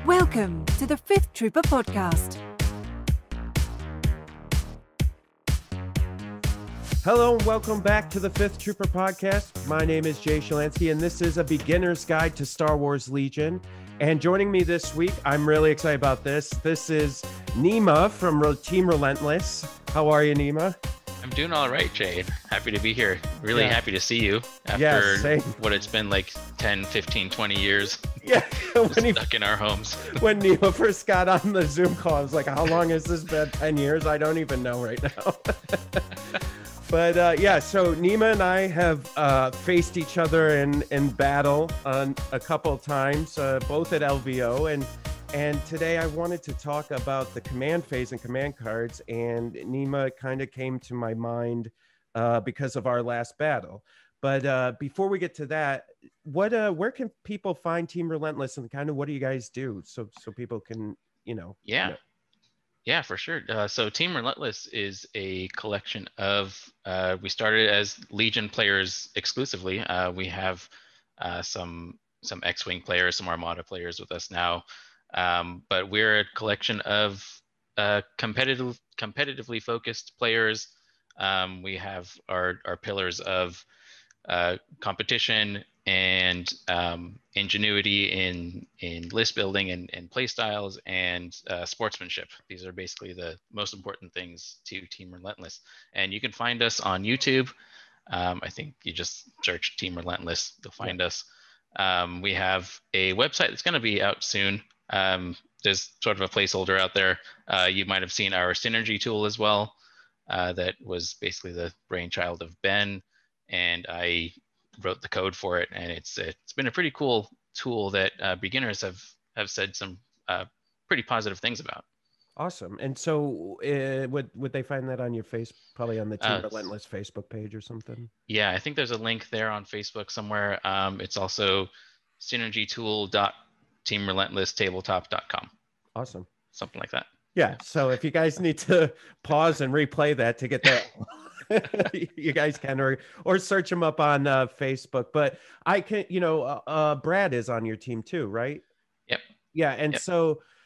Welcome to the Fifth Trooper Podcast. Hello and welcome back to the Fifth Trooper Podcast. My name is Jay Shalansky, and this is a beginner's guide to Star Wars Legion. And joining me this week, I'm really excited about this. This is Nema from Team Relentless. How are you, Nema? I'm doing all right, Jay. Happy to be here. Really happy to see you after what it's been like 10, 15, 20 years. Yeah. Stuck in our homes. When Nema first got on the Zoom call, I was like, how long has this been? 10 years? I don't even know right now. But so Nema and I have faced each other in battle on a couple of times, both at LVO. And today I wanted to talk about the command phase and command cards. And Nema kind of came to my mind because of our last battle. But before we get to that, where can people find Team Relentless and kind of what do you guys do so people can, Yeah, for sure. So Team Relentless is a collection of, we started as Legion players exclusively. We have some X-Wing players, some Armada players with us now. But we're a collection of competitively focused players. We have our pillars of competition and ingenuity in list building and play styles and sportsmanship. These are basically the most important things to Team Relentless. And you can find us on YouTube. I think you just search Team Relentless, you'll find us. We have a website that's going to be out soon. There's sort of a placeholder out there. You might have seen our synergy tool as well. That was basically the brainchild of Ben, and I wrote the code for it, and it's been a pretty cool tool that beginners have said some pretty positive things about. Awesome. And so would they find that on your probably on the Team Relentless Facebook page or something? Yeah, I think there's a link there on Facebook somewhere. It's also synergytool.teamrelentlesstabletop.com. Awesome. Something like that. Yeah. So if you guys need to pause and replay that to get that, you guys can, or search them up on Facebook. But I can, Brad is on your team too, right? Yep. Yeah. And yep.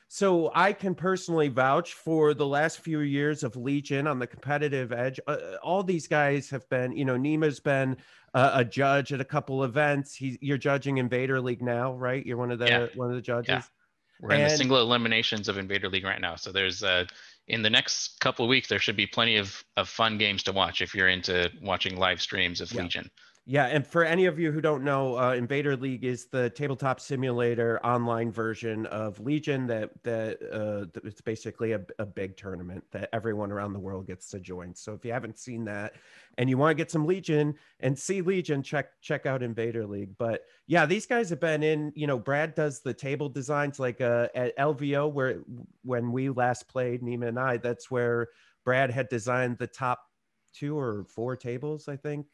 So I can personally vouch for the last few years of Legion on the competitive edge. All these guys have been, Nema's been a judge at a couple events. You're judging Invader League now, right? You're one of the judges. Yeah. We're in the single eliminations of Invader League right now. So there's in the next couple of weeks, there should be plenty of fun games to watch if you're into watching live streams of Legion. Yeah, and for any of you who don't know, Invader League is the tabletop simulator online version of Legion that it's basically a big tournament that everyone around the world gets to join. So if you haven't seen that and you want to get some Legion and see Legion, check out Invader League. But yeah, these guys have been in, Brad does the table designs like at LVO, where when we last played, Nema and I, that's where Brad had designed the top 2 or 4 tables, I think.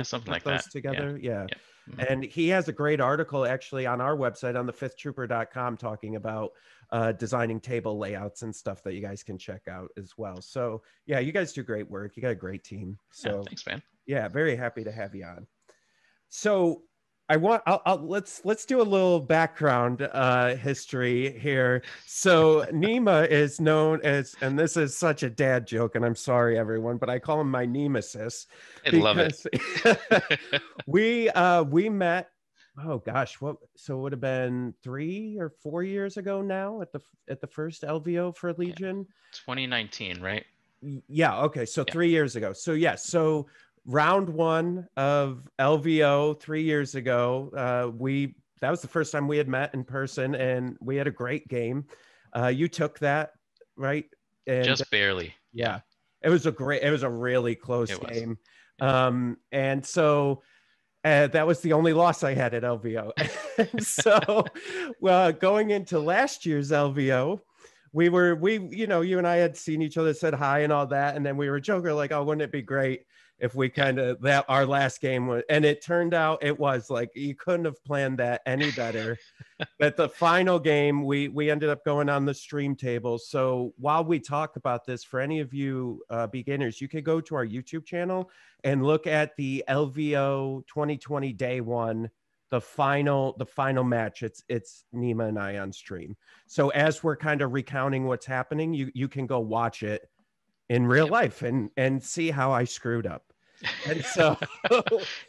Something like those that together. Yeah. Mm-hmm. And he has a great article actually on our website on thefifthtrooper.com talking about designing table layouts and stuff that you guys can check out as well. So yeah, you guys do great work. You got a great team. So thanks, man. Yeah, very happy to have you on. So let's do a little background history here. So Nema is known as, and this is such a dad joke, and I'm sorry everyone, but I call him my Nemesis. I love it. We met, oh gosh, so it would have been 3 or 4 years ago now at the first LVO for Legion. 2019, right? Yeah. Okay. So 3 years ago. So yes. So round 1 of LVO 3 years ago, that was the first time we had met in person, and we had a great game. You took that, right? And just barely. Yeah. It was a really close game. And so that was the only loss I had at LVO. So going into last year's LVO, you and I had seen each other, said hi and all that. And then we were joking like, oh, wouldn't it be great if we our last game was, and it turned out it was like, you couldn't have planned that any better. But the final game, we ended up going on the stream table. So while we talk about this, for any of you beginners, you could go to our YouTube channel and look at the LVO 2020 day 1 the final match. It's Nema and I on stream. So as we're kind of recounting what's happening, you can go watch it in real life and see how I screwed up. And so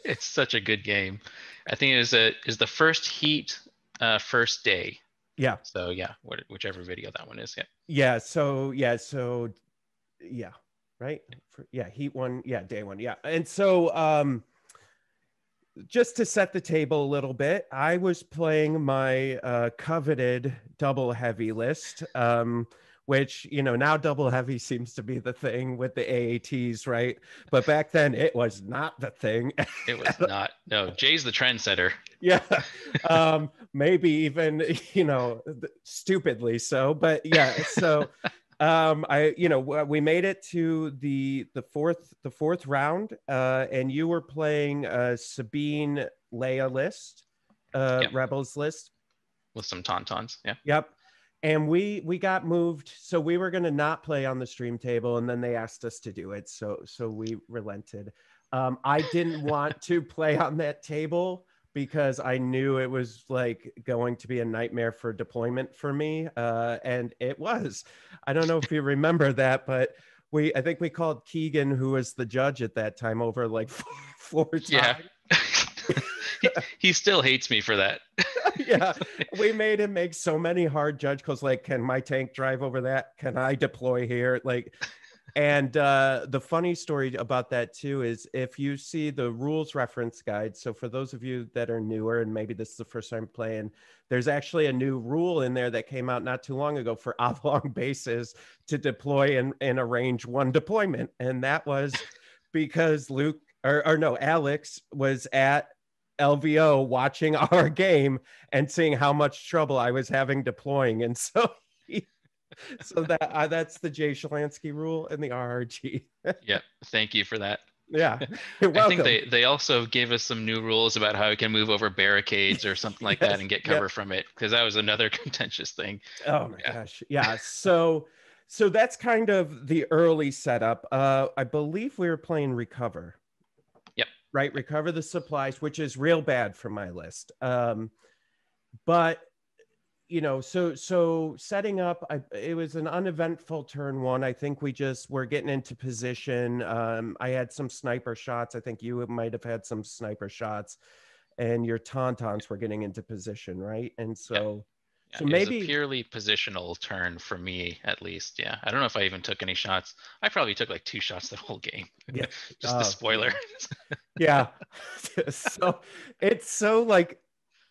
it's such a good game. I think it is the first heat, first day. Yeah. So yeah, whichever video that one is. Yeah. Yeah. So yeah. Right. Heat one. Yeah. Day one. Yeah. And so just to set the table a little bit, I was playing my coveted double heavy list, which, now double heavy seems to be the thing with the AATs, right? But back then it was not the thing. It was not. No, Jay's the trendsetter. Yeah. Maybe even, stupidly so, but yeah. So we made it to the fourth round, and you were playing Sabine Leia list, Rebels list with some tauntauns. Yeah. Yep. And we got moved, so we were going to not play on the stream table, and then they asked us to do it, so we relented. I didn't want to play on that table because I knew it was like going to be a nightmare for deployment for me. And it was. I don't know if you remember that, but I think we called Keegan, who was the judge at that time, over like four times. Yeah. he still hates me for that. Yeah. We made him make so many hard judge calls, like, can my tank drive over that? Can I deploy here? Like, and the funny story about that too is if you see the rules reference guide, so for those of you that are newer and maybe this is the first time playing, there's actually a new rule in there that came out not too long ago for oblong bases to deploy in a range one deployment. And that was because Alex was at LVO watching our game and seeing how much trouble I was having deploying. And so that's the Jay Shalansky rule in the RRG. Yeah, thank you for that. Yeah, you're welcome. I think they also gave us some new rules about how we can move over barricades or something like that and get cover from it, because that was another contentious thing. Oh my gosh, yeah. So that's kind of the early setup. I believe we were playing Recover. Yep. Right, Recover the supplies, which is real bad for my list. But so setting up, it was an uneventful turn one. I think we just were getting into position. I had some sniper shots. I think you might have had some sniper shots, and your tauntauns were getting into position, right? And so, yeah. So it maybe was a purely positional turn for me, at least. Yeah, I don't know if I even took any shots. I probably took like 2 shots the whole game. Yeah. Just the spoiler. Yeah. So it's so like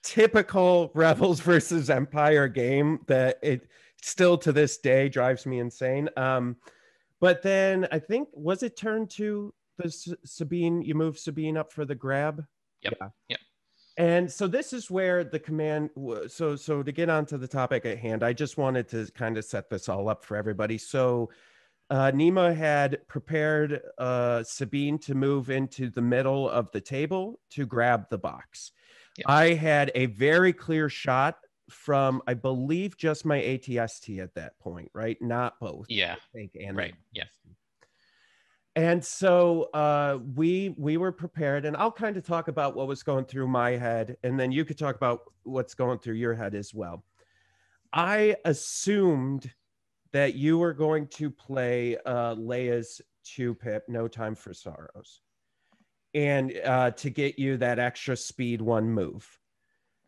typical Rebels versus Empire game that it still to this day drives me insane. But then I think, was it turn to the Sabine? You move Sabine up for the grab. Yep. Yeah. Yep. And so this is where the command. So to get onto the topic at hand, I just wanted to kind of set this all up for everybody. So Nema had prepared Sabine to move into the middle of the table to grab the box. Yeah. I had a very clear shot from, I believe, just my ATST at that point, right? Not both. Yeah. And right. Yeah. And so we were prepared, and I'll kind of talk about what was going through my head, and then you could talk about what's going through your head as well. I assumed that you were going to play Leia's 2-pip, No Time for Sorrows, and to get you that extra speed 1 move.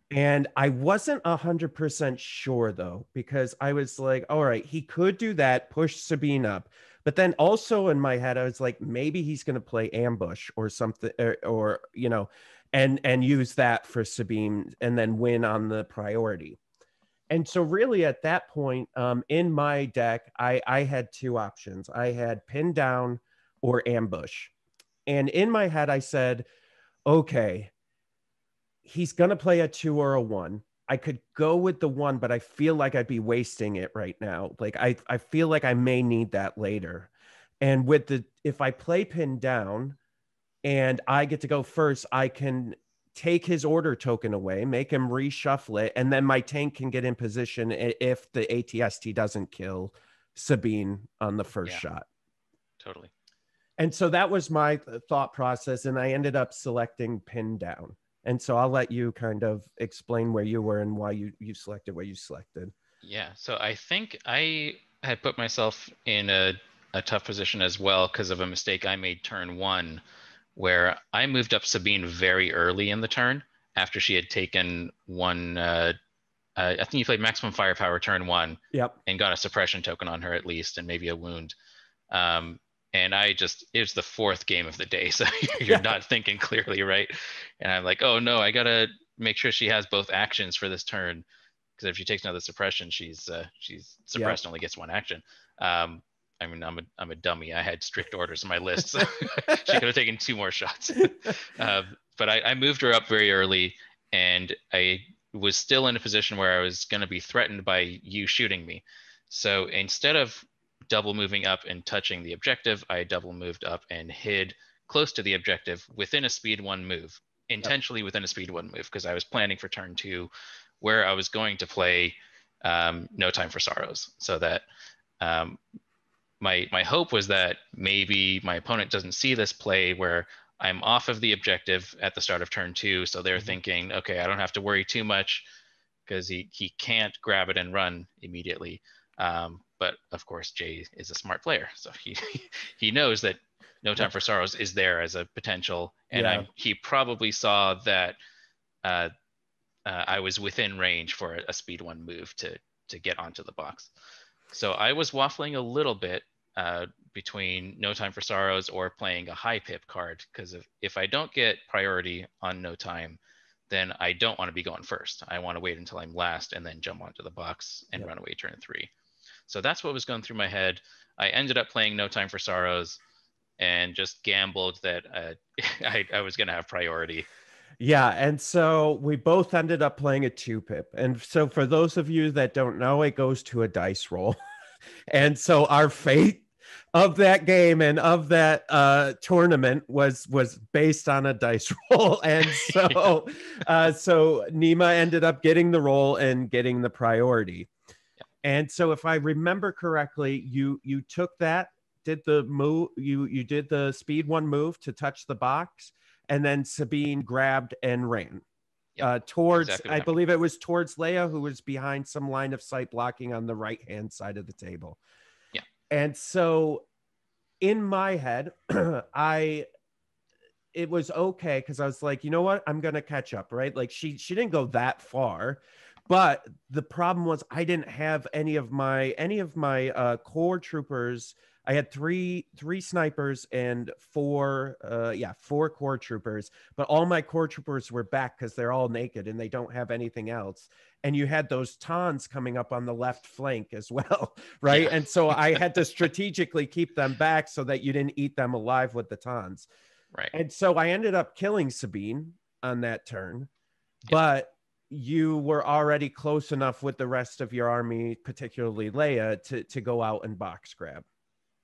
And I wasn't 100% sure, though, because I was like, all right, he could do that, push Sabine up. But then also in my head, I was like, maybe he's going to play ambush or something, or and use that for Sabine and then win on the priority. And so really at that point in my deck, I had 2 options. I had pin down or ambush. And in my head, I said, okay, he's going to play a 2 or a 1. I could go with the 1, but I feel like I'd be wasting it right now. Like I feel like I may need that later. And if I play pin down and I get to go first, I can take his order token away, make him reshuffle it, and then my tank can get in position if the ATST doesn't kill Sabine on the first shot. Totally. And so that was my thought process, and I ended up selecting pin down. And so I'll let you kind of explain where you were and why you selected what you selected. Yeah, so I think I had put myself in a tough position as well because of a mistake I made turn 1, where I moved up Sabine very early in the turn after she had taken one. I think you played maximum firepower turn 1. Yep. And got a suppression token on her at least, and maybe a wound. And it was the 4th game of the day, so you're not thinking clearly, right? And I'm like, oh no, I gotta make sure she has both actions for this turn, because if she takes another suppression, she's suppressed, only gets 1 action. I mean, I'm a dummy. I had strict orders in my list, so she could have taken 2 more shots. But I moved her up very early, and I was still in a position where I was going to be threatened by you shooting me. So instead of double moving up and touching the objective, I double moved up and hid close to the objective within a speed 1 move, intentionally within a speed 1 move, because I was planning for turn 2, where I was going to play No Time for Sorrows, so that my hope was that maybe my opponent doesn't see this play where I'm off of the objective at the start of turn 2, so they're thinking, okay, I don't have to worry too much because he can't grab it and run immediately. But of course, Jay is a smart player, so he knows that No Time for Sorrows is there as a potential, and he probably saw that I was within range for a speed 1 move to get onto the box. So I was waffling a little bit between No Time for Sorrows or playing a high pip card, because if I don't get priority on No Time, then I don't want to be going first. I want to wait until I'm last and then jump onto the box and run away turn 3. So that's what was going through my head. I ended up playing No Time for Sorrows and just gambled that I was going to have priority. Yeah, and so we both ended up playing a 2-pip. And so for those of you that don't know, it goes to a dice roll. And so our fate of that game and of that tournament was based on a dice roll. And so so Nema ended up getting the roll and getting the priority. And so if I remember correctly, you took that, did the move, you did the speed 1 move to touch the box, and then Sabine grabbed and ran towards, exactly, I believe it was towards Leia, who was behind some line of sight blocking on the right-hand side of the table. Yeah. And so in my head, it was okay, because I was like, you know what? I'm going to catch up, right? Like she didn't go that far. But the problem was I didn't have any of my core troopers. I had three snipers and four core troopers, but all my core troopers were back because they're all naked and they don't have anything else. And you had those tons coming up on the left flank as well, right? Yeah. And so I had to strategically keep them back so that you didn't eat them alive with the tons. Right. And so I ended up killing Sabine on that turn, but you were already close enough with the rest of your army, particularly Leia, to go out and box grab.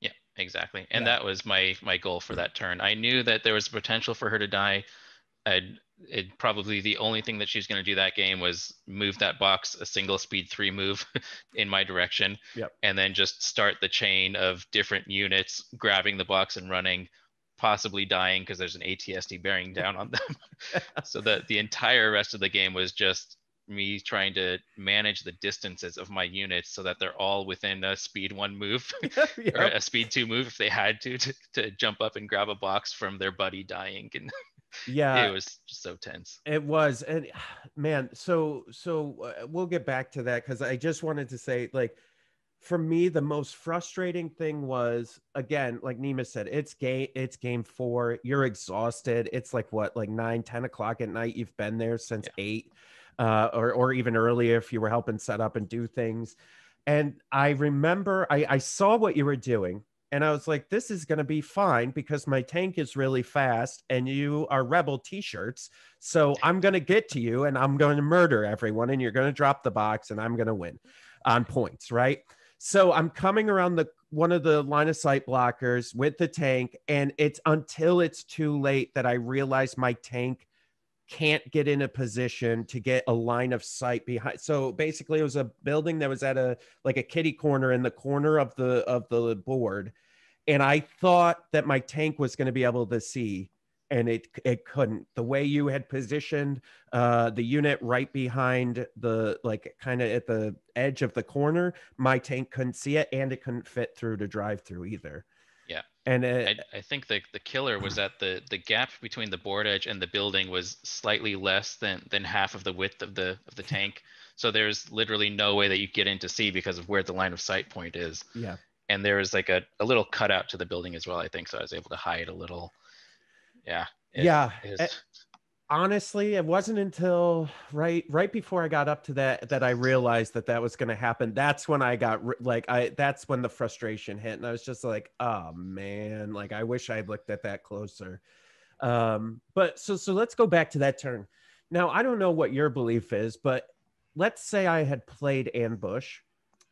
Yeah, exactly. And that was my goal for that turn. I knew that there was potential for her to die. Probably the only thing that she's going to do that game was move that box a single speed 3 move in my direction, and then just start the chain of different units grabbing the box and running, possibly dying because there's an ATSD bearing down on them. So the entire rest of the game was just me trying to manage the distances of my units so that they're all within a speed 1 move or a speed 2 move if they had to jump up and grab a box from their buddy dying. And it was just so tense. It was. And man, so we'll get back to that, because I just wanted to say, like, for me, the most frustrating thing was, again, like Nema said, it's game 4. You're exhausted. It's like 9-10 o'clock at night. You've been there since 8 or even earlier if you were helping set up and do things. And I remember I saw what you were doing, and I was like, this is going to be fine because my tank is really fast and you are Rebel t-shirts. So I'm going to get to you and I'm going to murder everyone and you're going to drop the box and I'm going to win on points, right? So I'm coming around one of the line of sight blockers with the tank, and it's until it's too late that I realize my tank can't get in a position to get a line of sight behind. So basically it was a building that was at a kitty corner in the corner of the board. And I thought that my tank was going to be able to see. and it couldn't. The way you had positioned the unit right behind the, like, kind of at the edge of the corner, my tank couldn't see it, and it couldn't fit through to drive through either. Yeah. And I think the killer was that the gap between the board edge and the building was slightly less than half of the width of the tank. So there's literally no way that you get in to see because of where the line of sight point is. yeah. And there was like a little cutout to the building as well, I think. So I was able to hide a little. Yeah. Honestly, it wasn't until right before I got up to that I realized that was going to happen. That's when I got that's when the frustration hit, and I was just like, oh man, like I wish I had looked at that closer. But so let's go back to that turn. Now, I don't know what your belief is, but let's say I had played ambush.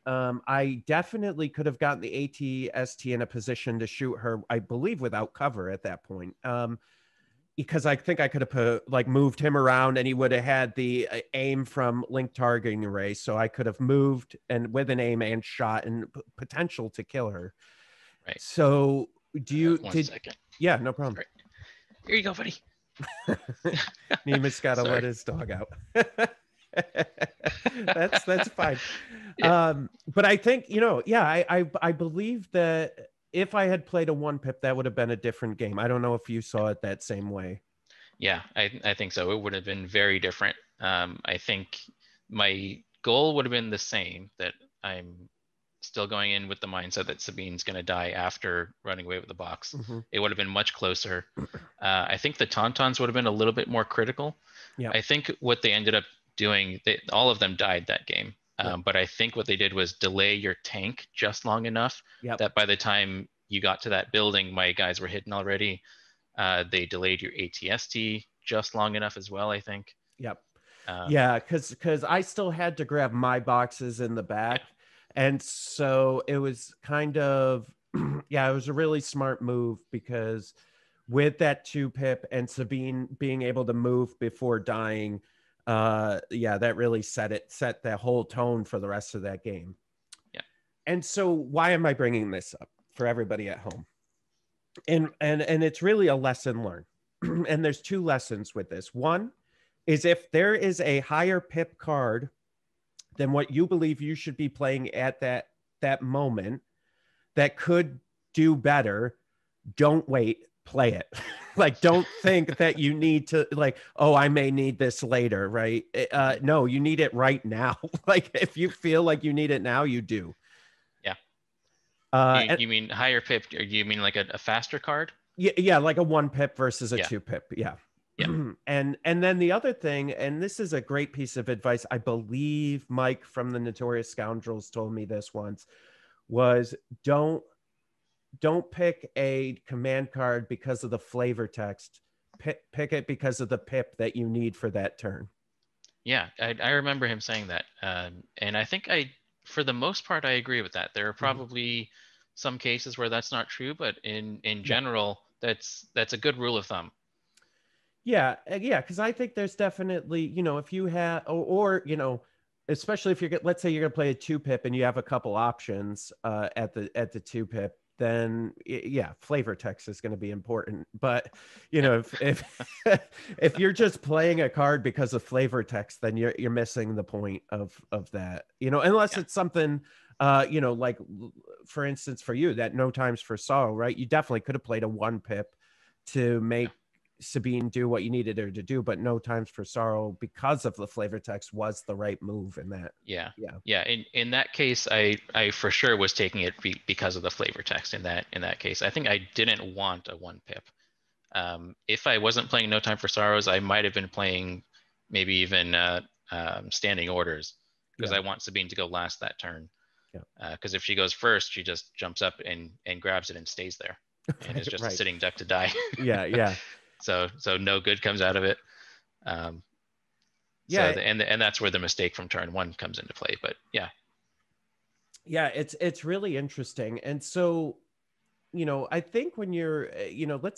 I definitely could have gotten the AT-ST in a position to shoot her, I believe, without cover at that point. Because I think I could have moved him around, and he would have had the aim from link targeting array. So I could have moved and with an aim and shot and potential to kill her. Right. So do you, one second. Yeah, no problem. Sorry. Here you go, buddy. Nema's got to let his dog out. That's fine. Yeah. But I think, I believe that if I had played a 1-pip, that would have been a different game. I don't know if you saw it that same way. Yeah, I think so. It would have been very different. I think my goal would have been the same, that I'm still going in with the mindset that Sabine's going to die after running away with the box. Mm-hmm. It would have been much closer. I think the Tauntauns would have been a little bit more critical. Yeah. I think what they ended up doing, all of them died that game. But I think what they did was delay your tank just long enough that by the time you got to that building, my guys were hidden already. They delayed your AT-ST just long enough as well, I think. Yep. Because I still had to grab my boxes in the back. Yeah. And so it was kind of, it was a really smart move, because with that 2-pip and Sabine being able to move before dying, that really set the whole tone for the rest of that game. Yeah. And so why am I bringing this up for everybody at home? And it's really a lesson learned. And there's 2 lessons with this. One is, if there is a higher pip card than what you believe you should be playing at that moment that could do better, don't wait, play it. Don't think that you need to, I may need this later, right? No, you need it right now. If you feel like you need it now, you do. Yeah. You mean higher pip, or you mean like a faster card? Yeah, like a 1-pip versus a 2-pip. Yeah. Yeah. And then the other thing, and this is a great piece of advice, I believe Mike from the Notorious Scoundrels told me this once, was don't pick a command card because of the flavor text. Pick it because of the pip that you need for that turn. Yeah, I remember him saying that. And I think for the most part, I agree with that. There are probably some cases where that's not true, but in general, that's a good rule of thumb. Yeah, because I think there's definitely, if you have, or especially if let's say you're going to play a 2-pip and you have a couple options at the 2-pip, then flavor text is going to be important. But if you're just playing a card because of flavor text, then you're missing the point of that. Unless it's something like, for instance, for you, that No Times for Sorrow, right? You definitely could have played a 1-pip to make Sabine do what you needed her to do, but No Times for Sorrow, because of the flavor text, was the right move in that. Yeah. In that case, I for sure was taking it because of the flavor text. In that case, I think I didn't want a 1-pip. If I wasn't playing No Time for Sorrows, I might have been playing maybe even standing orders, because I want Sabine to go last that turn. Because if she goes first, she just jumps up and grabs it and stays there, and is just a sitting duck to die. Yeah. So no good comes out of it. And that's where the mistake from turn 1 comes into play. But it's really interesting. And so, I think when you're,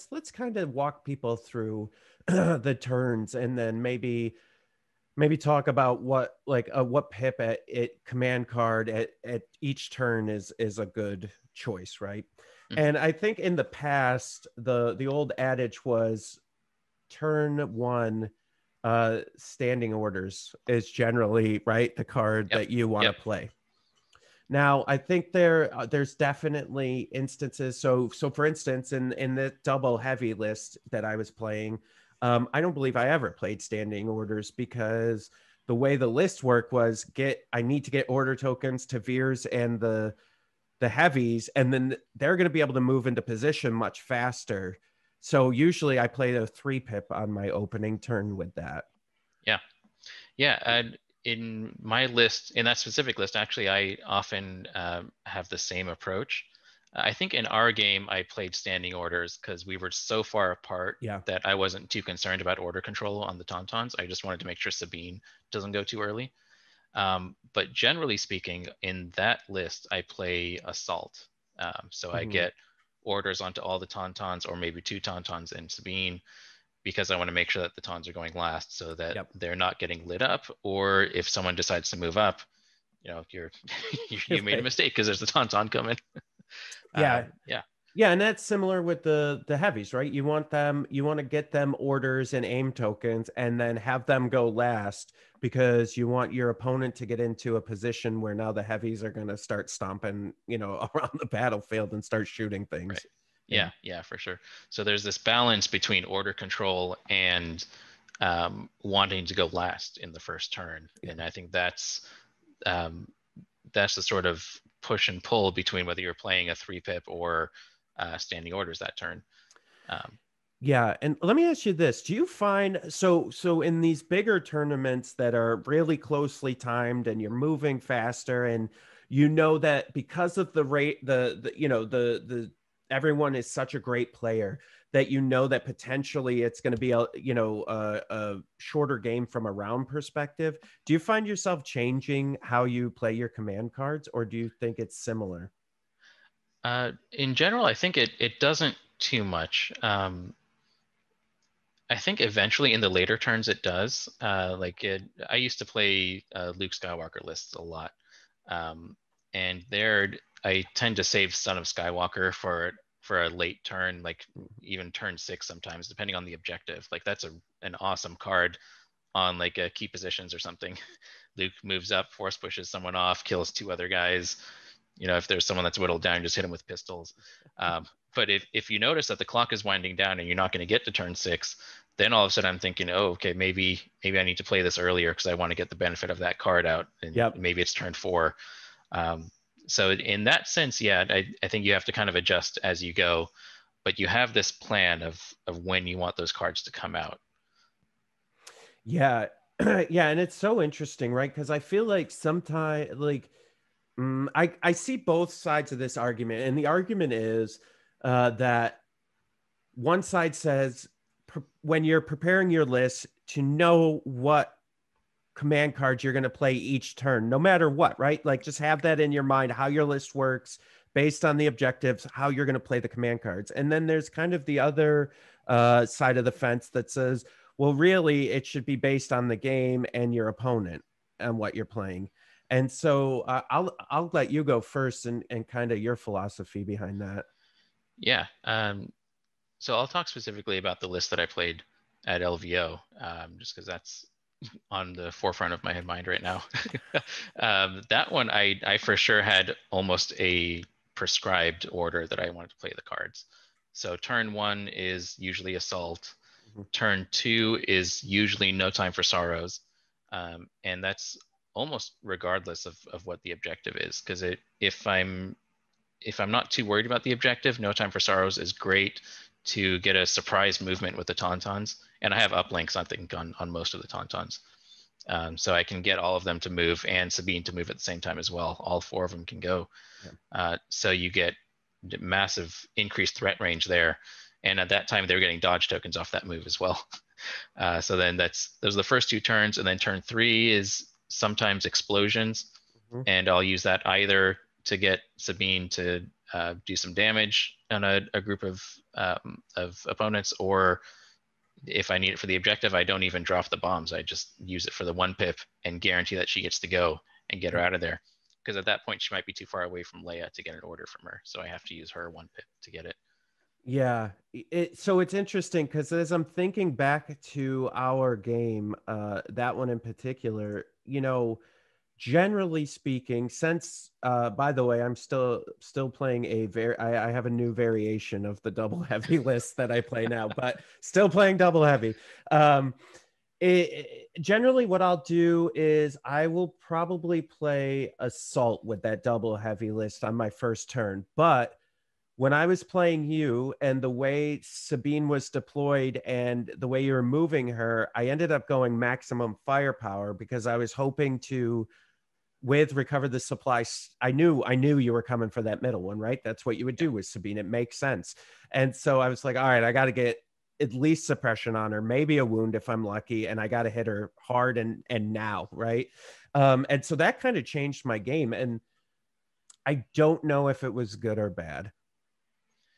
let's kind of walk people through the turns, and then maybe talk about what pip at command card at each turn is a good choice, right? And I think in the past, the old adage was, turn one standing orders is generally, right, the card that you want to play. Now, I think there's definitely instances. So for instance, in the double heavy list that I was playing, I don't believe I ever played standing orders because the way the list worked was I need to get order tokens to Veers and the heavies, and then they're going to be able to move into position much faster. So usually I play a 3-pip on my opening turn with that. Yeah. And in my list, in that specific list, actually, I often have the same approach. I think in our game, I played standing orders because we were so far apart that I wasn't too concerned about order control on the Tauntauns. I just wanted to make sure Sabine doesn't go too early. But generally speaking, in that list, I play Assault. So I get orders onto all the Tauntauns, or maybe 2 Tauntauns and Sabine, because I want to make sure that the Taunts are going last so that they're not getting lit up. Or if someone decides to move up, you know, you made a mistake because there's a Tauntaun coming. Yeah, and that's similar with the heavies, right? You want to get them orders and aim tokens and then have them go last because you want your opponent to get into a position where now the heavies are going to start stomping, around the battlefield and start shooting things. Right. Yeah, for sure. So there's this balance between order control and wanting to go last in the first turn. And I think that's the sort of push and pull between whether you're playing a 3-pip or standing orders that turn. Yeah, and let me ask you this: do you find so in these bigger tournaments that are really closely timed and you're moving faster, and that because of the rate, the everyone is such a great player that that potentially it's going to be a shorter game from a round perspective. Do you find yourself changing how you play your command cards, or do you think it's similar? In general, I think it doesn't too much. I think eventually in the later turns it does. I used to play Luke Skywalker lists a lot, and there I tend to save Son of Skywalker for a late turn, like even turn 6 sometimes, depending on the objective. Like that's an awesome card on like key positions or something. Luke moves up, force pushes someone off, kills 2 other guys. If there's someone that's whittled down, just hit him with pistols. But if you notice that the clock is winding down and you're not going to get to turn 6, then all of a sudden I'm thinking, oh, okay, maybe I need to play this earlier because I want to get the benefit of that card out. And maybe it's turn 4. So in that sense, I think you have to kind of adjust as you go, but you have this plan of when you want those cards to come out. Yeah. Yeah. And it's so interesting, right? Because I feel like sometimes I see both sides of this argument. And the argument is that one side says when you're preparing your list to know what command cards you're going to play each turn, no matter what, right? Like just have that in your mind, how your list works based on the objectives, how you're going to play the command cards. And then there's kind of the other side of the fence that says, well, really, it should be based on the game and your opponent and what you're playing. And so I'll let you go first and kind of your philosophy behind that. Yeah. So I'll talk specifically about the list that I played at LVO, just because that's on the forefront of my mind right now. That one, I for sure had almost a prescribed order that I wanted to play the cards. So turn 1 is usually Assault. Turn 2 is usually No Time for Sorrows. And that's almost regardless of what the objective is. Because if I'm not too worried about the objective, No Time for Sorrows is great to get a surprise movement with the Tauntauns. And I have uplinks, I think, on most of the Tauntauns. So I can get all of them to move and Sabine to move at the same time as well. All 4 of them can go. So you get massive increased threat range there. And at that time, they were getting dodge tokens off that move as well. So then those are the first 2 turns. And then turn 3 is sometimes explosions. And I'll use that either to get Sabine to do some damage on a group of opponents, or if I need it for the objective, I don't even drop the bombs. I just use it for the 1-pip and guarantee that she gets to go and get her out of there. Because at that point, she might be too far away from Leia to get an order from her. So I have to use her 1-pip to get it. Yeah. So it's interesting because as I'm thinking back to our game, that one in particular, generally speaking, since by the way, I'm still playing I have a new variation of the double heavy list that I play now, but still playing double heavy. Generally what I'll do is I will probably play assault with that double heavy list on my first turn. But when I was playing you and the way Sabine was deployed and the way you were moving her, I ended up going maximum firepower because I was hoping to with recover the supplies. I knew you were coming for that middle one, right? That's what you would do with Sabine. It makes sense. And so I was like, all right, I got to get at least suppression on her, maybe a wound if I'm lucky, and I got to hit her hard and now, right? And so that kind of changed my game, and I don't know if it was good or bad,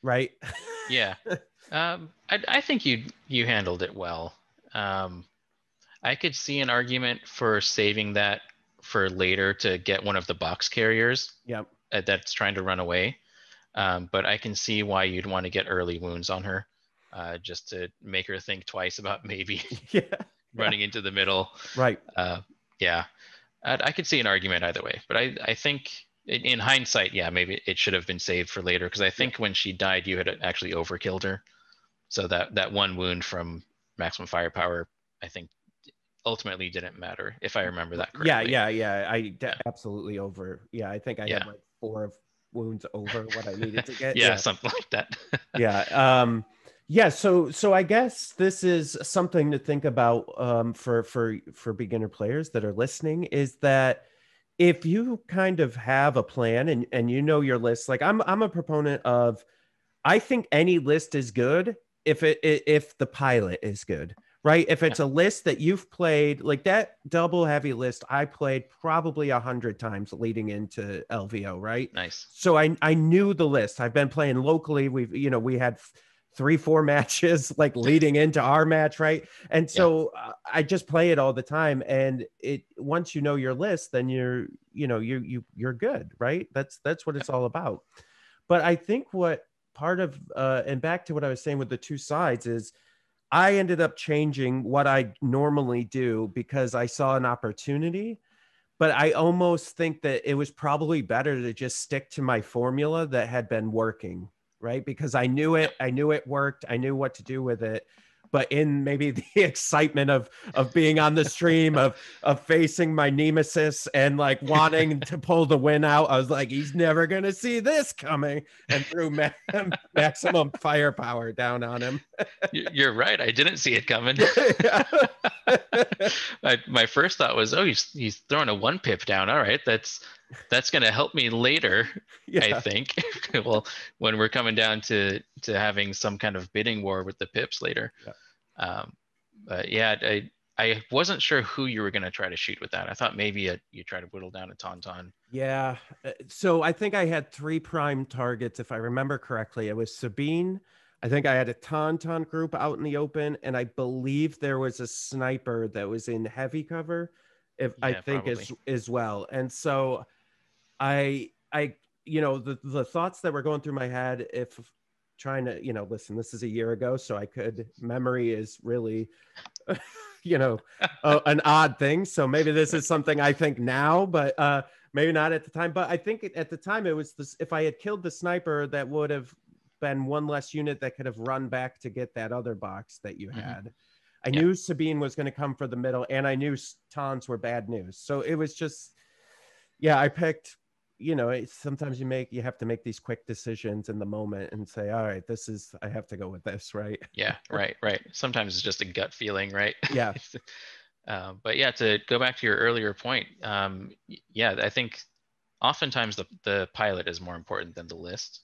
right? Yeah. I think you handled it well. I could see an argument for saving that for later to get one of the box carriers. Yep. That's trying to run away. But I can see why you'd want to get early wounds on her, just to make her think twice about maybe running into the middle. Right. Yeah. I could see an argument either way, but I think in hindsight, yeah, maybe it should have been saved for later, because I think when she died, you had actually overkilled her. So that one wound from maximum firepower, I think ultimately didn't matter, if I remember that correctly. Yeah. Absolutely over. Yeah, I think I had like 4 wounds over what I needed to get. Yeah, something like that. Yeah. So I guess this is something to think about for beginner players that are listening, is that if you kind of have a plan and your list, like I'm a proponent of, I think any list is good if the pilot is good, right? If it's a list that you've played, like that double heavy list, I played probably 100 times leading into LVO, right? Nice. So I knew the list. I've been playing locally. We had 3-4 matches like leading into our match, right? And so I just play it all the time. And once you know your list, then you're good, right? That's what it's all about. But I think what part of and back to what I was saying with the two sides is, I ended up changing what I normally do because I saw an opportunity. But I almost think that it was probably better to just stick to my formula that had been working, right? Because I knew it worked. I knew what to do with it. But in maybe the excitement of being on the stream, of facing my nemesis and like wanting to pull the win out, I was like, he's never going to see this coming, and threw maximum firepower down on him. You're right. I didn't see it coming. My first thought was, oh, he's throwing a 1 pip down. All right, that's going to help me later, I think. Well, when we're coming down to having some kind of bidding war with the pips later. But yeah, I wasn't sure who you were going to try to shoot with that. I thought maybe you try to whittle down a tauntaun. Yeah. So I think I had 3 prime targets, if I remember correctly. It was Sabine. I think I had a tauntaun group out in the open, and I believe there was a sniper that was in heavy cover, as well. And so I the thoughts that were going through my head, if trying to, listen, this is a year ago, so memory is really, an odd thing. So maybe this is something I think now, but maybe not at the time. But I think at the time it was this, if I had killed the sniper, that would have been 1 less unit that could have run back to get that other box that you had. I knew Sabine was going to come for the middle, and I knew taunts were bad news. So it was just, I picked, sometimes you have to make these quick decisions in the moment and say, all right, I have to go with this, right? Yeah, right. Sometimes it's just a gut feeling, right? Yeah. But yeah, to go back to your earlier point, I think oftentimes the pilot is more important than the list.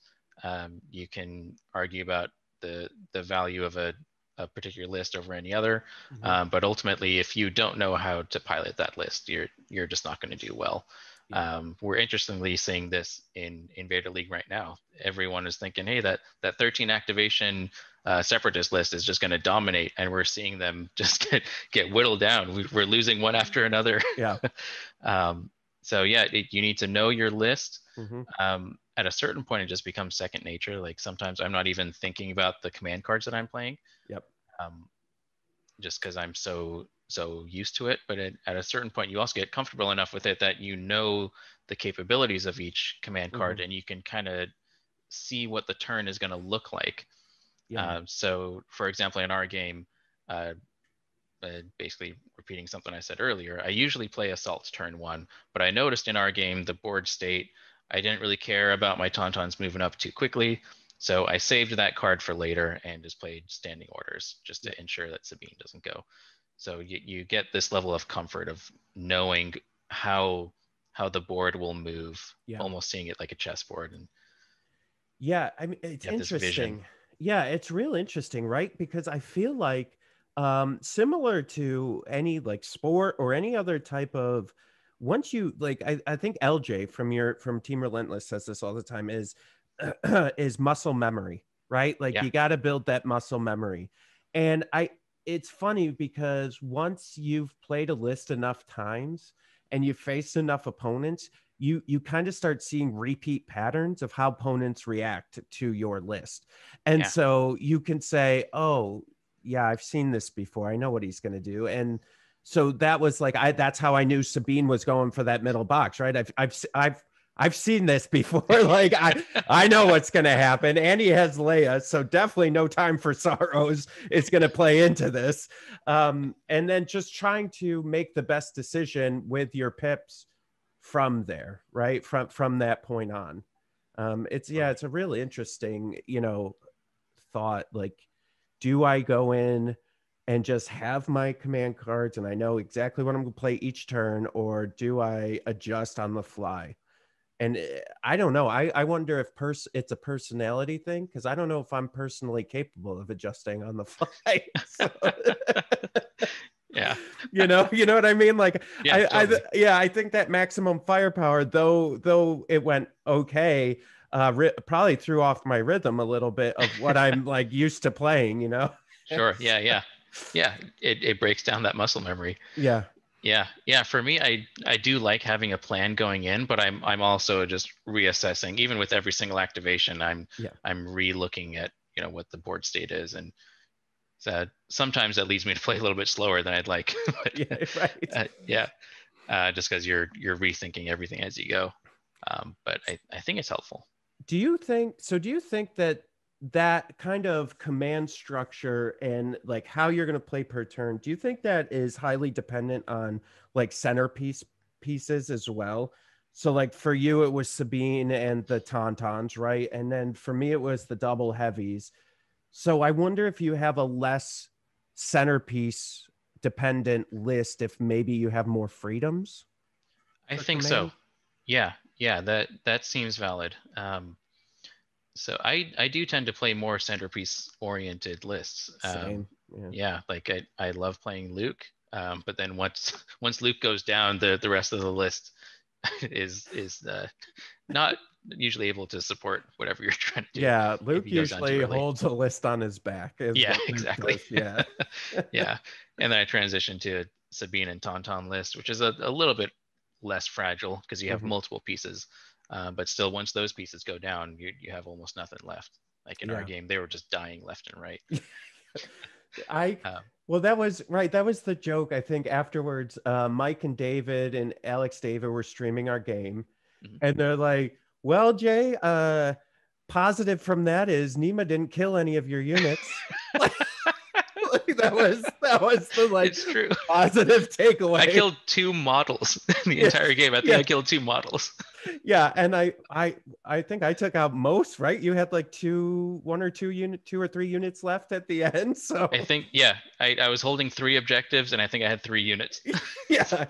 You can argue about the value of a particular list over any other, but ultimately, if you don't know how to pilot that list, you're just not going to do well. We're interestingly seeing this in Invader League right now. Everyone is thinking, hey, that 13 activation separatist list is just going to dominate, and we're seeing them just get whittled down. We're losing one after another. Yeah. So yeah, you need to know your list. at a certain point, it just becomes second nature. Like sometimes I'm not even thinking about the command cards that I'm playing. Yep. Just because I'm so used to it. But at a certain point, you also get comfortable enough with it that you know the capabilities of each command card, and you can kind of see what the turn is going to look like. Yeah. So, for example, in our game, basically repeating something I said earlier, I usually play assaults turn 1, but I noticed in our game, the board state, I didn't really care about my tauntauns moving up too quickly. So I saved that card for later and just played standing orders just to ensure that Sabine doesn't go. So you get this level of comfort of knowing how the board will move, almost seeing it like a chessboard. And yeah, I mean, it's interesting. Yeah, it's real interesting, right? Because I feel like similar to any like sport or any other type of, once you like, I think LJ from Team Relentless says this all the time, is muscle memory, right? Like you got to build that muscle memory. And it's funny because once you've played a list enough times and you've faced enough opponents, you kind of start seeing repeat patterns of how opponents react to your list. And so you can say, oh yeah, I've seen this before. I know what he's going to do. And so that was like, that's how I knew Sabine was going for that middle box, right? I've seen this before. Like I know what's going to happen. And he has Leia, so definitely no time for sorrows. It's going to play into this. And then just trying to make the best decision with your pips from there, right? From that point on. It's a really interesting, thought. Like, do I go in and just have my command cards and I know exactly what I'm going to play each turn, or do I adjust on the fly? And I don't know. I wonder if it's a personality thing, because I don't know if I'm personally capable of adjusting on the fly. So, yeah. You know what I mean? Like, totally. I think that maximum firepower, though it went okay, probably threw off my rhythm a little bit of what I'm like used to playing, Sure. Yeah. It breaks down that muscle memory. Yeah. For me, I do like having a plan going in, but I'm also just reassessing. Even with every single activation, I'm re-looking at what the board state is, and so sometimes that leads me to play a little bit slower than I'd like. But, right. Just because you're rethinking everything as you go. But I think it's helpful. Do you think that kind of command structure and like how you're going to play per turn, do you think that is highly dependent on like centerpiece pieces as well? So like for you, it was Sabine and the Tauntauns, right? And then for me, it was the double heavies. So I wonder if you have a less centerpiece dependent list, if maybe you have more freedoms. I think so. Yeah, that seems valid. So I do tend to play more centerpiece oriented lists. Same. Like I love playing Luke, but then once Luke goes down, the rest of the list is not usually able to support whatever you're trying to do. Yeah, Luke usually holds a list on his back. Yeah, exactly. Yeah. Yeah. And then I transition to Sabine and Tauntaun list, which is a little bit less fragile because you have multiple pieces. But still, once those pieces go down, you have almost nothing left. Like in our game, they were just dying left and right. Well, that was right. That was the joke. I think afterwards, Mike and David and Alex David were streaming our game, and they're like, "Well, Jay, positive from that is Nema didn't kill any of your units." that was the like it's true. Positive takeaway. I killed 2 models in the entire game. I think I killed 2 models. Yeah, and I think I took out most, right? You had like 2 or 3 units left at the end. So I think I was holding 3 objectives, and I think I had 3 units. Yeah.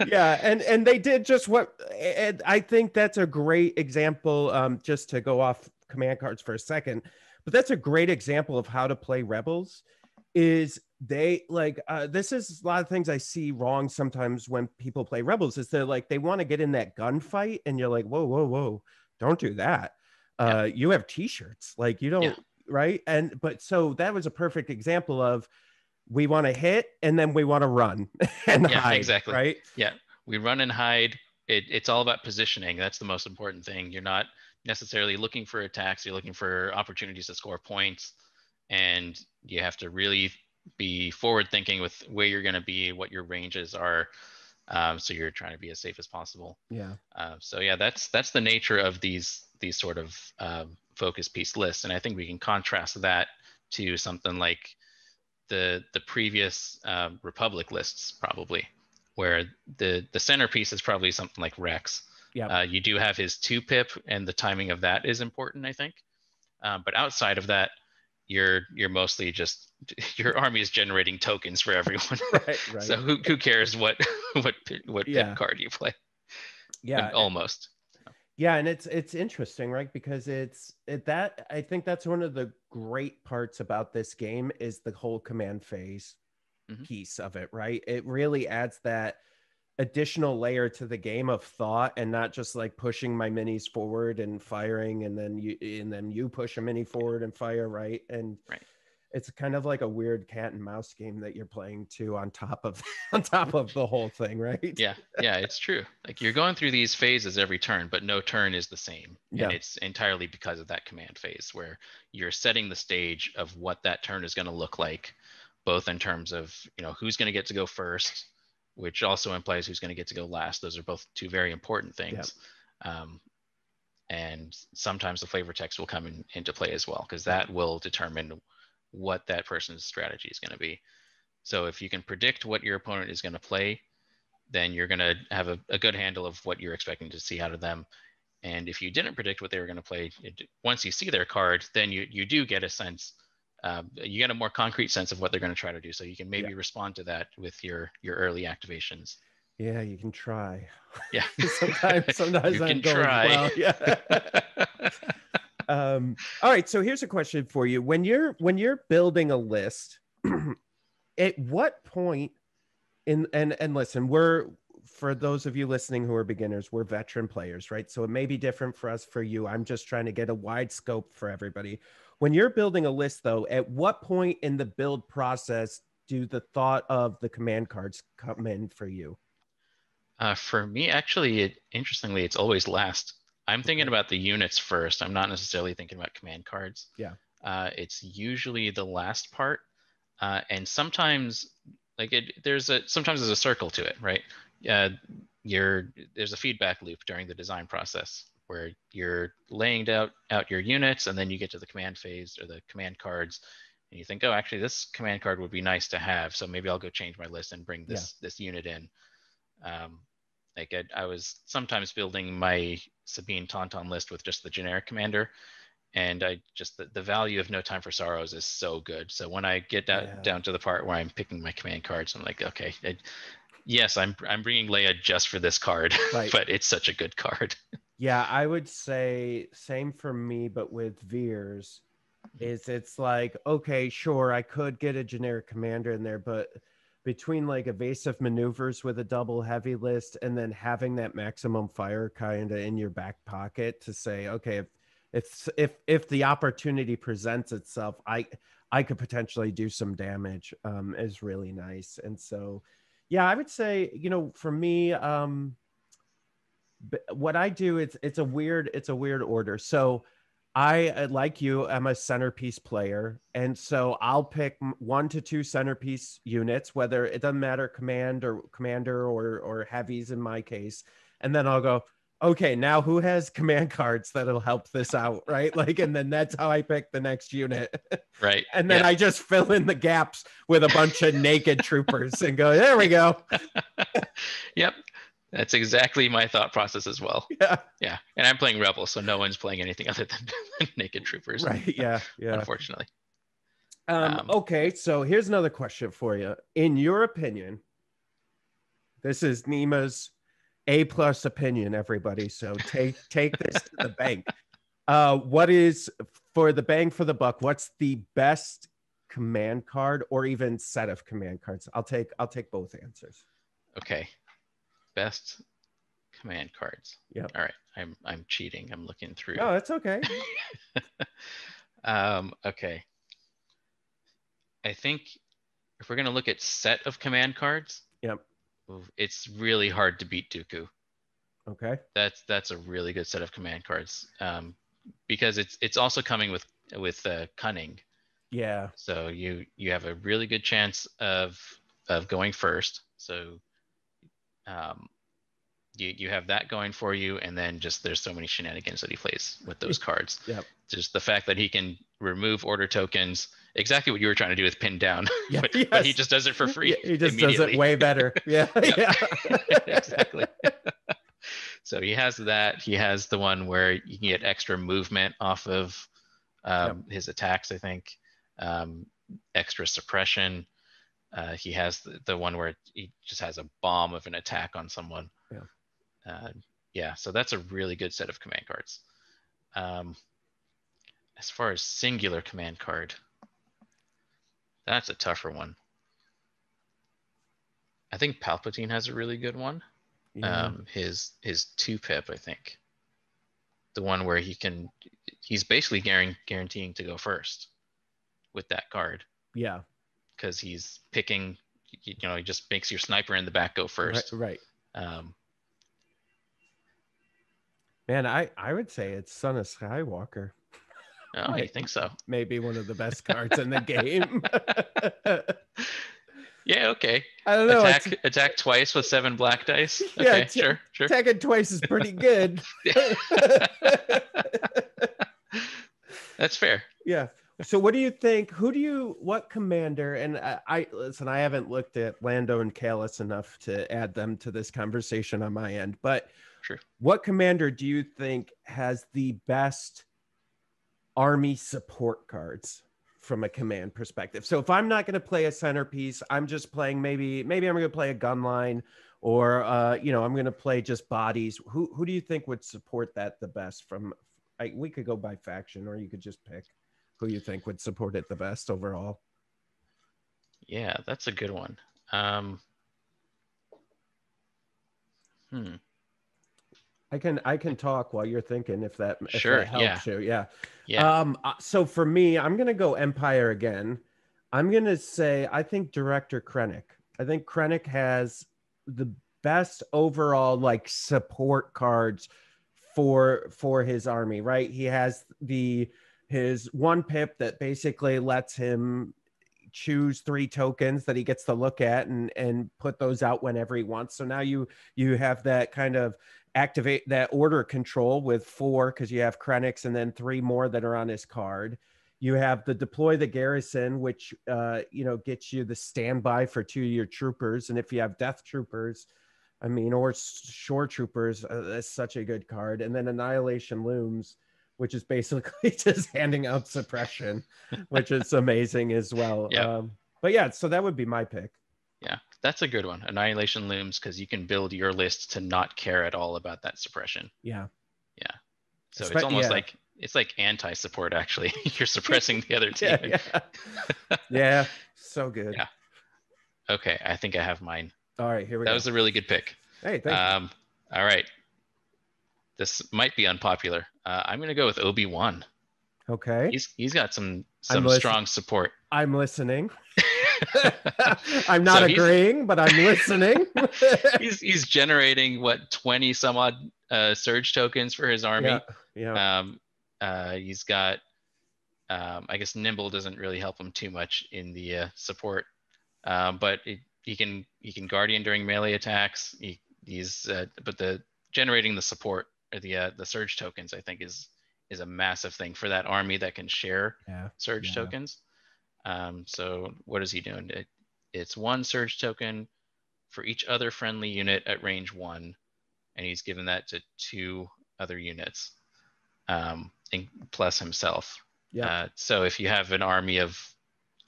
Yeah, and they did just what, and I think that's a great example. Just to go off command cards for a second, but that's a great example of how to play Rebels. Is they like this is a lot of things I see wrong sometimes when people play Rebels, is they're like, they want to get in that gunfight, and you're like, whoa, don't do that. You have t-shirts, like you don't, right? But so that was a perfect example of, we want to hit and then we want to run and hide, exactly. Right? Yeah, we run and hide, it's all about positioning. That's the most important thing. You're not necessarily looking for attacks. You're looking for opportunities to score points, and you have to really be forward thinking with where you're going to be, what your ranges are. So you're trying to be as safe as possible. Yeah. So yeah, that's the nature of these sort of focus piece lists, and I think we can contrast that to something like the previous Republic lists, probably, where the centerpiece is probably something like Rex. Yeah. You do have his 2-pip, and the timing of that is important, I think. But outside of that, you're mostly just, your army is generating tokens for everyone. Right. So who cares what Yeah. pip card you play? Yeah. Almost. Yeah, and it's interesting, right? Because that I think that's one of the great parts about this game is the whole command phase piece of it, right? It really adds that additional layer to the game of thought, and not just like pushing my minis forward and firing, and then you push a mini forward and fire, right? And it's kind of like a weird cat and mouse game that you're playing too, on top of the whole thing, right? Yeah, it's true. Like, you're going through these phases every turn, but no turn is the same. And it's entirely because of that command phase, where you're setting the stage of what that turn is going to look like, both in terms of, who's going to get to go first, which also implies who's going to get to go last. Those are both two very important things. And sometimes the flavor text will come into play as well, because that will determine what that person's strategy is going to be. So if you can predict what your opponent is going to play, then you're going to have a good handle of what you're expecting to see out of them. And if you didn't predict what they were going to play, once you see their card, then you do get a sense, you get a more concrete sense of what they're going to try to do. So you can maybe respond to that with your early activations. Yeah, you can try. Yeah. sometimes you I'm can going try. well. Yeah. All right, so here's a question for you. When you're building a list, at what point and listen, for those of you listening who are beginners, we're veteran players, right? So it may be different for us, for you. I'm just trying to get a wide scope for everybody. When you're building a list, though, at what point in the build process do the thought of the command cards come in for you? For me, actually, interestingly, it's always last. I'm thinking about the units first. I'm not necessarily thinking about command cards. Yeah. It's usually the last part. And sometimes, like, sometimes there's a circle to it, right? There's a feedback loop during the design process where you're laying out your units, and then you get to the command phase or the command cards, and you think, oh, actually, this command card would be nice to have, so maybe I'll go change my list and bring this unit in. Like, I was sometimes building my Sabine Tauntaun list with just the generic commander, and the value of No Time for Sorrows is so good. So when I get down to the part where I'm picking my command cards, I'm like, okay, yes, I'm bringing Leia just for this card, but it's such a good card. Yeah, I would say same for me, but with Veers, it's like, okay, sure, I could get a generic commander in there, but between like evasive maneuvers with a double heavy list, and then having that maximum fire kind of in your back pocket to say, okay, if the opportunity presents itself, I could potentially do some damage, is really nice. And so, yeah, I would say, for me, what I do, it's a weird order. So I, like you, I'm a centerpiece player, and so I'll pick 1 to 2 centerpiece units, whether it doesn't matter, commander or heavies in my case, and then I'll go, okay, now who has command cards that'll help this out, right? Like, and then that's how I pick the next unit, right? And then I just fill in the gaps with a bunch of naked troopers and go, there we go. Yep. That's exactly my thought process as well. Yeah. And I'm playing Rebel, so no one's playing anything other than naked troopers. Right. Yeah. Unfortunately. Okay. So here's another question for you. In your opinion, this is Nema's A+ opinion, everybody. So take this to the bank. What is, for the bang for the buck, what's the best command card or even set of command cards? I'll take both answers. Okay. Best command cards. Yeah. All right. I'm cheating. I'm looking through. No, it's okay. Okay. I think if we're gonna look at set of command cards, yep, it's really hard to beat Dooku. Okay. That's a really good set of command cards, because it's also coming with cunning. Yeah. So you have a really good chance of going first. So you have that going for you, and then just there's so many shenanigans that he plays with those cards. Yep. Just the fact that he can remove order tokens, exactly what you were trying to do with pin down, Yeah, but he just does it for free. Yeah, he just does it way better. Yeah. Yeah. Exactly. So he has that. He has the one where you can get extra movement off of his attacks, I think. Extra suppression. He has the one where he just has a bomb of an attack on someone. Yeah. So that's a really good set of command cards. As far as singular command card, that's a tougher one. I think Palpatine has a really good one. Yeah. His 2-pip, I think. The one where he's basically guaranteeing to go first with that card. Yeah. Because he's picking, he just makes your sniper in the back go first. Right. Man, I would say it's Son of Skywalker. Oh, you think so? Maybe one of the best cards in the game. Yeah, okay. I don't know. Attack twice with 7 black dice. Yeah, Okay, sure. Attacking twice is pretty good. That's fair. Yeah. So what do you think? What commander, and I listen, I haven't looked at Lando and Kallus enough to add them to this conversation on my end, but sure. What commander do you think has the best army support cards from a command perspective? So if I'm not going to play a centerpiece, I'm just playing, maybe I'm going to play a gun line, or I'm going to play just bodies. Who do you think would support that the best? We could go by faction, or you could just pick who you think would support it the best overall. Yeah, that's a good one. I can talk while you're thinking, if that helps you. Yeah. So for me, I'm gonna go Empire again. I'm gonna say I think Director Krennic. I think Krennic has the best overall support cards for his army. Right, he has his 1-pip that basically lets him choose 3 tokens that he gets to look at and put those out whenever he wants. So now you have that kind of activate that order control with 4, because you have Krennics and then 3 more that are on his card. You have the deploy the garrison, which gets you the standby for 2 of your troopers. And if you have death troopers, or shore troopers, that's such a good card. And then annihilation looms, which is basically just handing out suppression, which is amazing as well. Yeah. But yeah, so that would be my pick. Yeah, that's a good one. Annihilation looms, because you can build your list to not care at all about that suppression. Yeah. Yeah. So it's almost like anti-support, actually. You're suppressing the other team. Yeah. So good. Yeah. Okay, I think I have mine. All right, here we go. That was a really good pick. Hey, thank you. All right. This might be unpopular. I'm going to go with Obi-Wan. Okay. He's got some strong support. I'm listening. I'm not agreeing, but I'm listening. he's generating 20 some odd surge tokens for his army. Yeah. He's got I guess Nimble doesn't really help him too much in the support, but he can Guardian during melee attacks. But the generating the support, or the surge tokens, I think is a massive thing for that army that can share surge tokens. So what is he doing? It's 1 surge token for each other friendly unit at range 1, and he's given that to 2 other units, and plus himself. So if you have an army of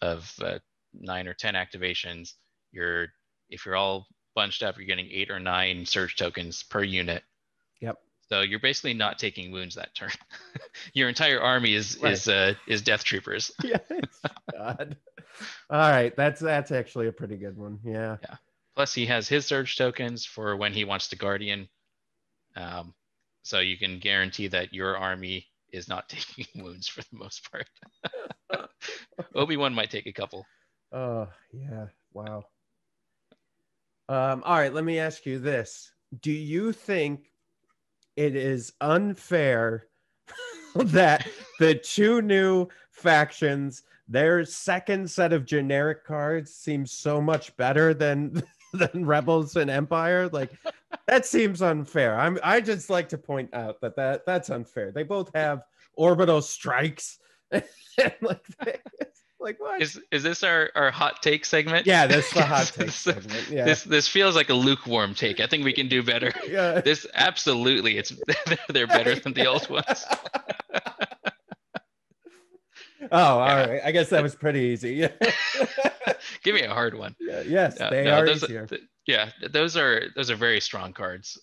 9 or 10 activations, if you're all bunched up, you're getting 8 or 9 surge tokens per unit. Yep. So you're basically not taking wounds that turn. Your entire army is death troopers. Yeah. God. All right, that's actually a pretty good one. Yeah. Plus he has his surge tokens for when he wants to Guardian. So you can guarantee that your army is not taking wounds for the most part. Obi-Wan might take a couple. Oh, yeah. Wow. All right, let me ask you this. Do you think it is unfair that the two new factions, their second set of generic cards seems so much better than Rebels and Empire. Like, that seems unfair. I just like to point out that's unfair. They both have orbital strikes. Like what? Is this our hot take segment? Yeah, that's the hot take segment. Yeah. This feels like a lukewarm take. I think we can do better. Yeah. This absolutely, they're better than the old ones. Oh, all right. I guess that was pretty easy. Yeah. Give me a hard one. Yeah, yes, they are easier. Those are very strong cards.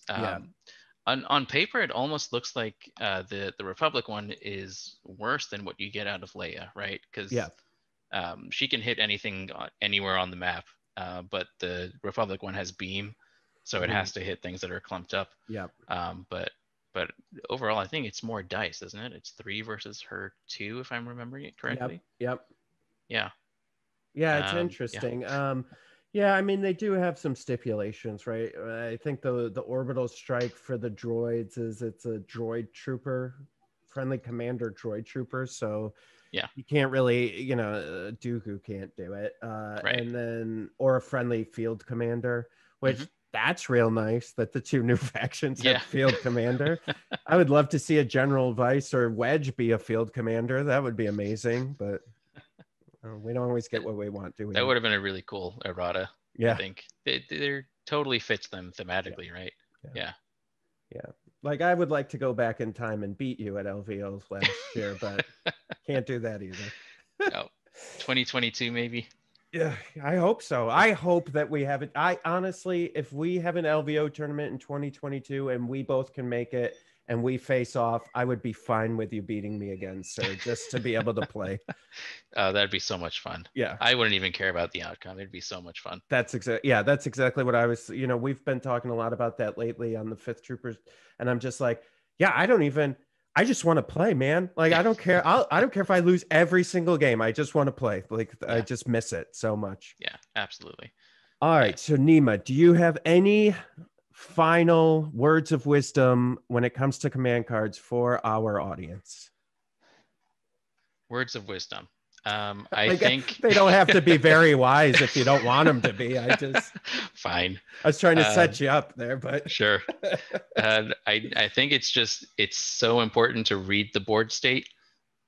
On paper, it almost looks like the Republic one is worse than what you get out of Leia, right? Because she can hit anything anywhere on the map, but the Republic one has beam, so it has to hit things that are clumped up. Yeah. But overall, I think it's more dice, isn't it? It's 3 versus her 2, if I'm remembering it correctly. Yep. Yeah. Yeah, it's interesting. Yeah, I mean, they do have some stipulations, right? I think the orbital strike for the droids is it's a droid trooper, friendly commander droid trooper. So you can't really, Dooku can't do it. Right. And then, or a friendly field commander, which that's real nice that the two new factions have field commander. I would love to see a General Vice or Wedge be a field commander. That would be amazing, but we don't always get what we want, do we? That would have been a really cool errata. Yeah. I think they're totally fits them thematically, right? Yeah. Like, I would like to go back in time and beat you at LVOs last year, but can't do that either. No. 2022 maybe. Yeah, I hope so. I hope that we have it. I honestly, if we have an LVO tournament in 2022 and we both can make it and we face off, I would be fine with you beating me again, sir, just to be able to play. That'd be so much fun. Yeah. I wouldn't even care about the outcome. It'd be so much fun. That's exactly what I was, we've been talking a lot about that lately on the 5th Troopers. And I'm just like, I just want to play, man. Like, I don't care. I don't care if I lose every single game. I just want to play. Like, I just miss it so much. Yeah, absolutely. All right. So Nema, do you have any final words of wisdom when it comes to command cards for our audience? Words of wisdom. I think they don't have to be very wise if you don't want them to be. Fine. I was trying to set you up there, but sure. I think it's so important to read the board state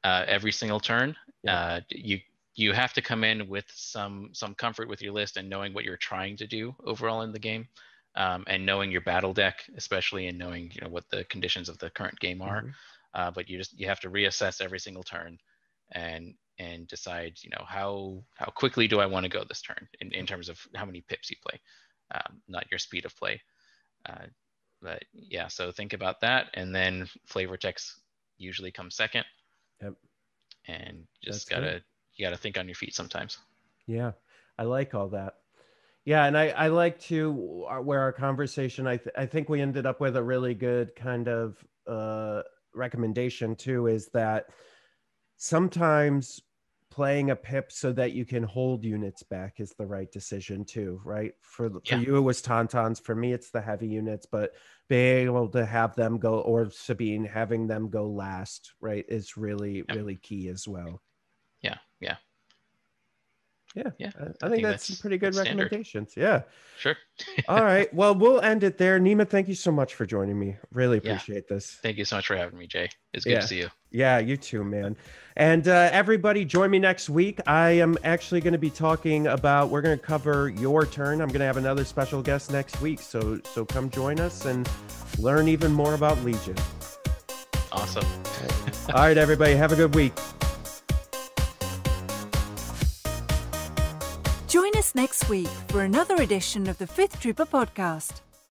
every single turn. You have to come in with some comfort with your list and knowing what you're trying to do overall in the game, and knowing your battle deck, especially, and knowing what the conditions of the current game are. But you have to reassess every single turn and decide, how quickly do I want to go this turn in terms of how many pips you play, not your speed of play. But yeah, so think about that. And then flavor text usually comes second. Yep. And just you gotta think on your feet sometimes. Yeah, I like all that. Yeah, and I like to where our conversation, I think we ended up with a really good kind of recommendation too, is that sometimes playing a pip so that you can hold units back is the right decision too, right? For you, it was Tauntauns. For me, it's the heavy units, but being able to have them go, or Sabine, having them go last, right, is really, really key as well. Yeah. I think that's some pretty good recommendations. Yeah. Sure. All right. Well, we'll end it there. Nema, thank you so much for joining me. Really appreciate this. Thank you so much for having me, Jay. It's good to see you. Yeah, you too, man. And everybody, join me next week. I am actually going to be talking about, we're going to cover Your Turn. I'm going to have another special guest next week. So come join us and learn even more about Legion. Awesome. All right, everybody. Have a good week. Join us next week for another edition of the 5th Trooper podcast.